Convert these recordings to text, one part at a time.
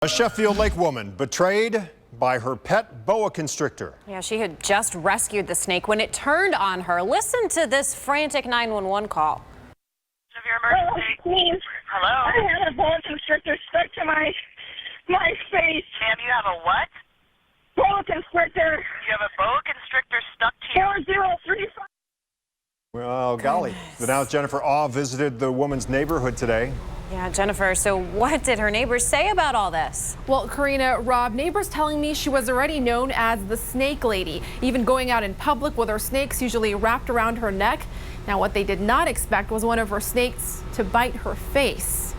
A Sheffield Lake woman betrayed by her pet boa constrictor. Yeah, she had just rescued the snake when it turned on her. Listen to this frantic 911 call. Severe emergency. Oh, please. Hello? I had a boa constrictor stuck to my face. Ma'am, you have a what? Boa constrictor. You have a boa constrictor stuck to you. 4035. Well, golly. The Now's Jennifer Auh visited the woman's neighborhood today. Yeah, Jennifer, so what did her neighbors say about all this? Well, Karina, Rob, neighbors telling me she was already known as the snake lady, even going out in public with her snakes usually wrapped around her neck. Now, what they did not expect was one of her snakes to bite her face.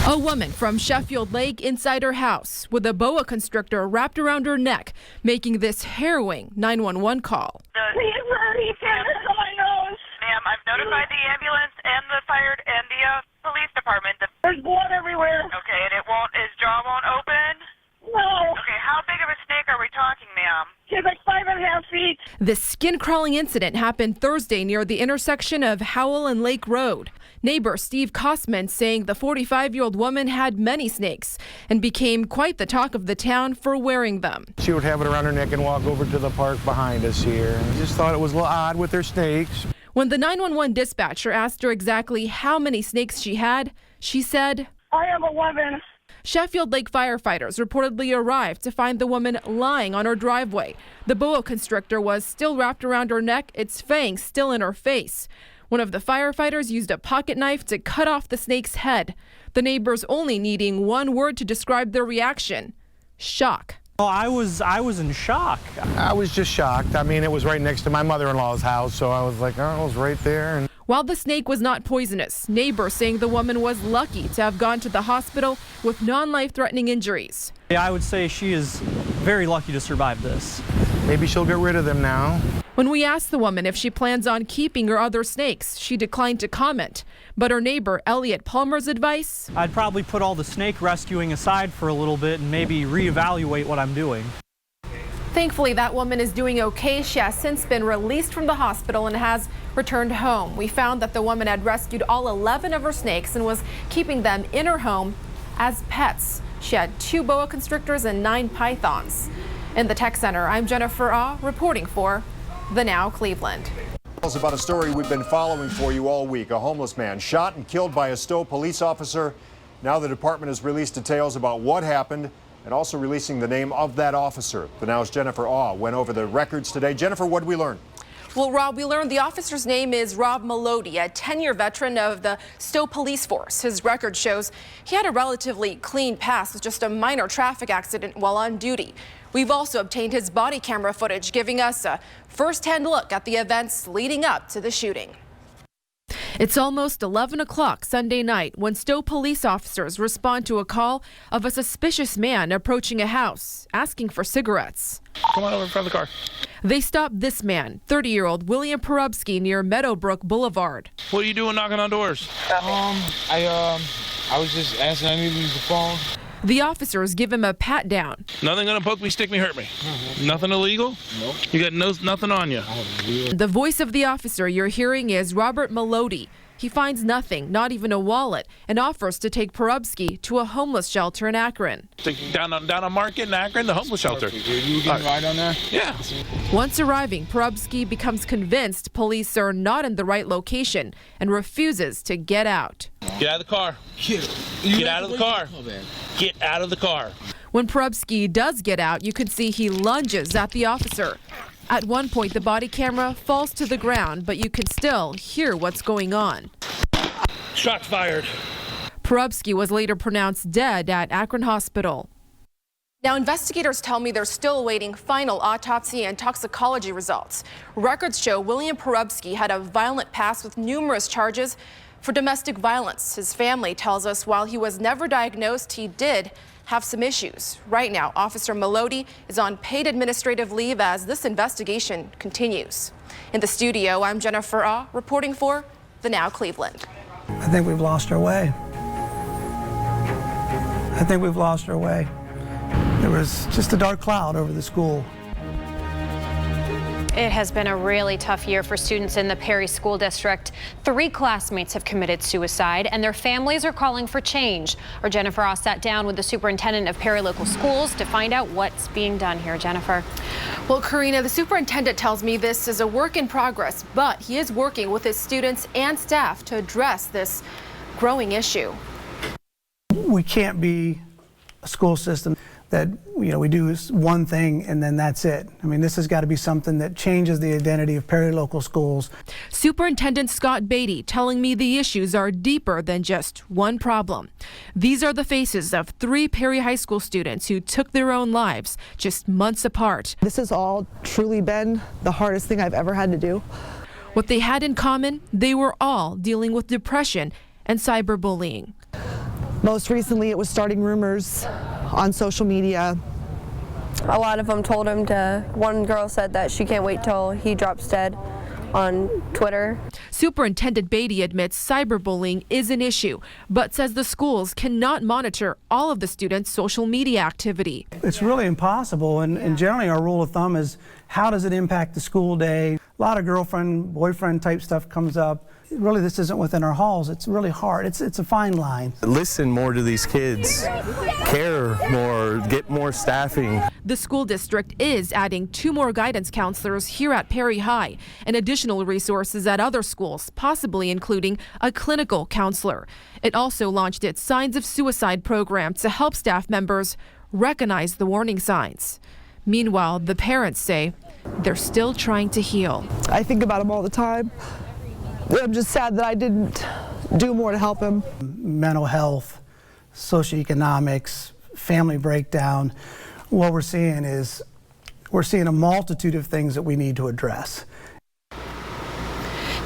A woman from Sheffield Lake inside her house with a boa constrictor wrapped around her neck, making this harrowing 911 call. Please, hurry. It's on my nose. Ma'am, I've notified the ambulance and the fire and the police department. There's blood everywhere. Okay, and his jaw won't open? No. Okay, how big of a snake are we talking, ma'am? She's like 5.5 feet. This skin-crawling incident happened Thursday near the intersection of Howell and Lake Road. Neighbor Steve Kosman saying the 45-year-old woman had many snakes and became quite the talk of the town for wearing them. She would have it around her neck and walk over to the park behind us here. I just thought it was a little odd with her snakes. When the 911 dispatcher asked her exactly how many snakes she had, she said, I have 11. Sheffield Lake firefighters reportedly arrived to find the woman lying on her driveway. The boa constrictor was still wrapped around her neck, its fangs still in her face. One of the firefighters used a pocket knife to cut off the snake's head. The neighbors only needing one word to describe their reaction: shock. Well, I was in shock. I was just shocked. I mean, it was right next to my mother-in-law's house, so I was like, oh, it was right there. And while the snake was not poisonous, neighbors saying the woman was lucky to have gone to the hospital with non-life-threatening injuries. I would say she is very lucky to survive this. maybe she'll get rid of them now. When we asked the woman if she plans on keeping her other snakes, she declined to comment. But her neighbor, Elliot Palmer's advice? I'd probably put all the snake rescuing aside for a little bit and maybe reevaluate what I'm doing. Thankfully, that woman is doing okay. She has since been released from the hospital and has returned home. We found that the woman had rescued all 11 of her snakes and was keeping them in her home as pets. She had 2 boa constrictors and 9 pythons. In the tech center, I'm Jennifer Auh reporting for The Now Cleveland. It's about a story we've been following for you all week. A homeless man shot and killed by a Stowe police officer. Now the department has released details about what happened and also releasing the name of that officer. The Now's Jennifer Auh went over the records today. Jennifer, what did we learn? Well, Rob, we learned the officer's name is Rob Melody, a 10-year veteran of the Stowe Police Force. His record shows he had a relatively clean past with just a minor traffic accident while on duty. We've also obtained his body camera footage, giving us a first-hand look at the events leading up to the shooting. It's almost 11 o'clock Sunday night when Stowe police officers respond to a call of a suspicious man approaching a house, asking for cigarettes. Come on over in front of the car. They stopped this man, 30-year-old William Porubsky, near Meadowbrook Boulevard. What are you doing knocking on doors? I was just asking, I need to use the phone. The officers give him a pat down. Nothing gonna poke me, stick me, hurt me. Nothing illegal? Nope. You got nothing on you. The voice of the officer you're hearing is Robert Melody. He finds nothing, not even a wallet, and offers to take Porubsky to a homeless shelter in Akron. Down on Market in Akron, the homeless shelter. You getting right on there? Yeah. Once arriving, Porubsky becomes convinced police are not in the right location and refuses to get out. Get out of the car. Get out of the car. Get out of the car. When Porubsky does get out, you can see he lunges at the officer. At one point, the body camera falls to the ground, but you can still hear what's going on. Shots fired. Porubsky was later pronounced dead at Akron Hospital. Now, investigators tell me they're still awaiting final autopsy and toxicology results. Records show William Porubsky had a violent past with numerous charges for domestic violence. His family tells us while he was never diagnosed, he did have some issues. Right now, Officer Melody is on paid administrative leave as this investigation continues. In the studio, I'm Jennifer Auh reporting for The Now Cleveland. I think we've lost our way. I think we've lost our way. There was just a dark cloud over the school. It has been a really tough year for students in the Perry School District. 3 classmates have committed suicide, and their families are calling for change. Our Jennifer Auh sat down with the superintendent of Perry Local Schools to find out what's being done here. Jennifer. Well, Karina, the superintendent tells me this is a work in progress, but he is working with his students and staff to address this growing issue. We can't be a school system that, we do one thing and then that's it. I mean, this has got to be something that changes the identity of Perry Local Schools. Superintendent Scott Beatty telling me the issues are deeper than just one problem. These are the faces of 3 Perry High School students who took their own lives just months apart. This has all truly been the hardest thing I've ever had to do. What they had in common, they were all dealing with depression and cyberbullying. Most recently, it was starting rumors on social media. A lot of them told him one girl said that she can't wait till he drops dead on Twitter. Superintendent Beatty admits cyberbullying is an issue, but says the schools cannot monitor all of the students' social media activity. It's really impossible, and generally our rule of thumb is how does it impact the school day? A lot of girlfriend, boyfriend type stuff comes up. Really, this isn't within our halls. It's really hard. It's a fine line. Listen more to these kids, care more, get more staffing. The school district is adding 2 more guidance counselors here at Perry High and additional resources at other schools, possibly including a clinical counselor. It also launched its Signs of Suicide program to help staff members recognize the warning signs. Meanwhile, the parents say they're still trying to heal. I think about him all the time. I'm just sad that I didn't do more to help him. Mental health, socioeconomics, family breakdown. What we're seeing is a multitude of things that we need to address.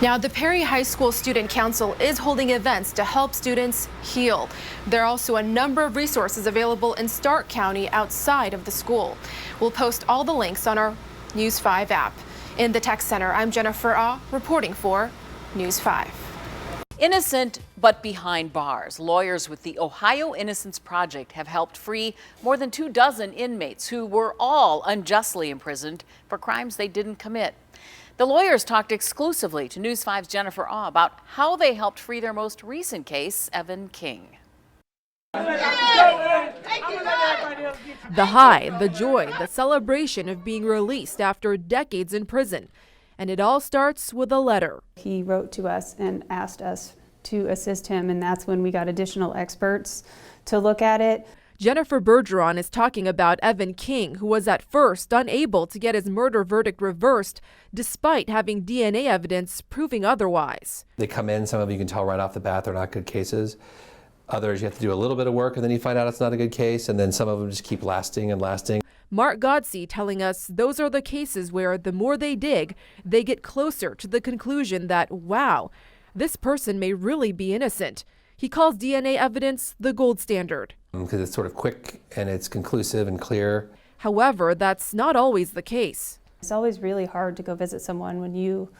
Now, the Perry High School Student Council is holding events to help students heal. There are also a number of resources available in Stark County outside of the school. We'll post all the links on our News 5 app. In the Tech Center, I'm Jennifer Auh reporting for News 5. Innocent but behind bars. Lawyers with the Ohio Innocence Project have helped free more than 24 inmates who were all unjustly imprisoned for crimes they didn't commit. The lawyers talked exclusively to News 5's Jennifer Auh about how they helped free their most recent case, Evan King. The high, the joy, the celebration of being released after decades in prison. And it all starts with a letter. He wrote to us and asked us to assist him, and that's when we got additional experts to look at it. Jennifer Bergeron is talking about Evan King, who was at first unable to get his murder verdict reversed despite having DNA evidence proving otherwise. They come in, some of you can tell right off the bat they're not good cases. Others, you have to do a little bit of work and then you find out it's not a good case, and then some of them just keep lasting and lasting. Mark Godsey telling us those are the cases where the more they dig, they get closer to the conclusion that, wow, this person may really be innocent. He calls DNA evidence the gold standard. Because it's sort of quick and it's conclusive and clear. However, that's not always the case. It's always really hard to go visit someone when you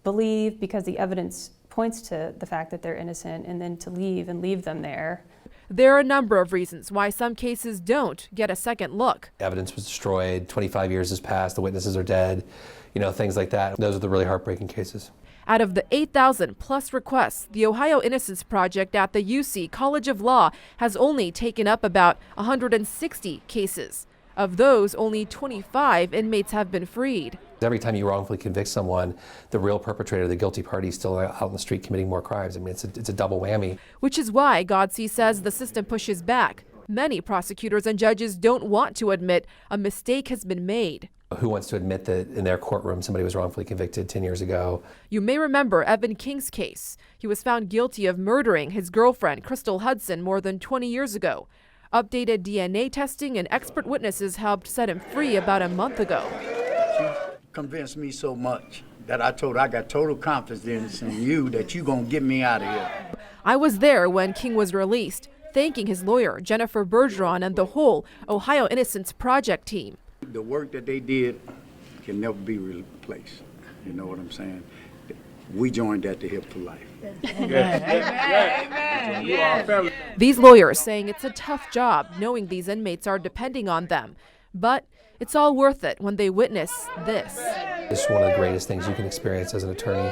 believe, because the evidence points to the fact that they're innocent, and then to leave and leave them there. There are a number of reasons why some cases don't get a second look. Evidence was destroyed, 25 years has passed, the witnesses are dead, things like that. Those are the really heartbreaking cases. Out of the 8,000 plus requests, the Ohio Innocence Project at the UC College of Law has only taken up about 160 cases. Of those, only 25 inmates have been freed. Every time you wrongfully convict someone, the real perpetrator, the guilty party, is still out on the street committing more crimes. I mean, it's a double whammy. Which is why Godsey says the system pushes back. Many prosecutors and judges don't want to admit a mistake has been made. Who wants to admit that in their courtroom somebody was wrongfully convicted 10 years ago? You may remember Evan King's case. He was found guilty of murdering his girlfriend, Crystal Hudson, more than 20 years ago. Updated DNA testing and expert witnesses helped set him free about a month ago. She convinced me so much that I told her I got total confidence in you that you're going to get me out of here. I was there when King was released, thanking his lawyer, Jennifer Bergeron, and the whole Ohio Innocence Project team. The work that they did can never be replaced. You know what I'm saying? We joined at the hip for life. These lawyers saying it's a tough job knowing these inmates are depending on them. But It's all worth it when they witness this. This is one of the greatest things you can experience as an attorney.